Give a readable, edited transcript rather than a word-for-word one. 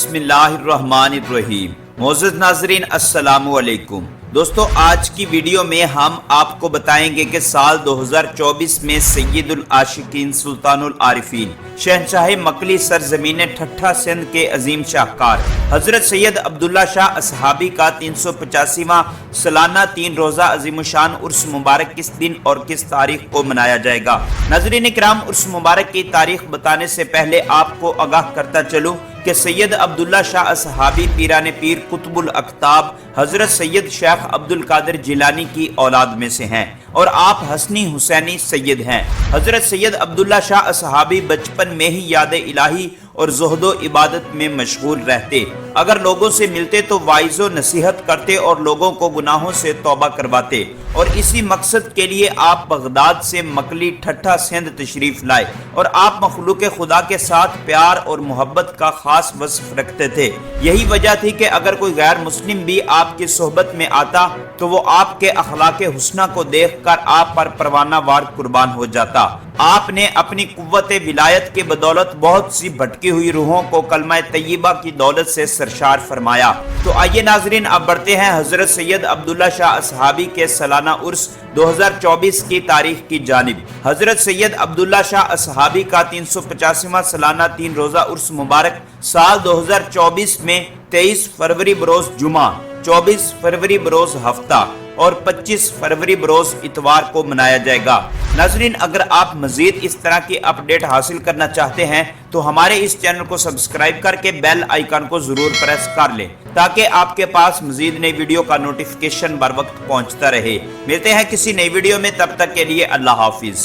بسم اللہ الرحمن الرحیم۔ معزز ناظرین السلام علیکم۔ دوستو آج کی ویڈیو میں ہم آپ کو بتائیں گے کہ سال 2024 میں سید العاشقین سلطان العارفین شہنشاہ مکلی سرزمین ٹھٹھہ سندھ کے عظیم شاہکار حضرت سید عبداللہ شاہ اصحابی کا 385واں سالانہ 3 روزہ عظیم الشان عرس مبارک کس دن اور کس تاریخ کو منایا جائے گا۔ ناظرین کرام، عرس مبارک کی تاریخ بتانے سے پہلے آپ کو آگاہ کرتا چلوں کہ سید عبداللہ شاہ اصحابی پیران پیر قطب الاقطاب حضرت سید شیخ عبد القادر جیلانی کی اولاد میں سے ہیں اور آپ حسنی حسینی سید ہیں۔ حضرت سید عبداللہ شاہ اصحابی بچپن میں ہی یاد الہی اور زہد و عبادت میں مشغول رہتے۔ اگر لوگوں سے ملتے تو واعظ و نصیحت کرتے اور لوگوں کو گناہوں سے توبہ کرواتے، اور اسی مقصد کے لیے آپ بغداد سے مکلی ٹھٹھہ سندھ تشریف لائے، اور آپ مخلوق خدا کے ساتھ پیار اور محبت کا خاص وصف رکھتے تھے۔ یہی وجہ تھی کہ اگر کوئی غیر مسلم بھی آپ کی صحبت میں آتا تو وہ آپ کے اخلاق حسنہ کو دیکھ کر آپ پر پروانہ وار قربان ہو جاتا۔ آپ نے اپنی قوت ولایت کے بدولت بہت سی بھٹکی ہوئی روحوں کو کلمہ طیبہ کی دولت سے سرشار فرمایا۔ تو آئیے ناظرین اب بڑھتے ہیں حضرت سید عبداللہ شاہ اصحابی کے سالانہ عرس 2024 کی تاریخ کی جانب۔ حضرت سید عبداللہ شاہ اصحابی کا 385واں سالانہ 3 روزہ عرس مبارک سال 2024 میں 23 فروری بروز جمعہ، 24 فروری بروز ہفتہ اور 25 فروری بروز اتوار کو منایا جائے گا۔ ناظرین اگر آپ مزید اس طرح کی اپڈیٹ حاصل کرنا چاہتے ہیں تو ہمارے اس چینل کو سبسکرائب کر کے بیل آئیکن کو ضرور پریس کر لیں تاکہ آپ کے پاس مزید نئی ویڈیو کا نوٹیفیکیشن بر وقت پہنچتا رہے۔ ملتے ہیں کسی نئی ویڈیو میں، تب تک کے لیے اللہ حافظ۔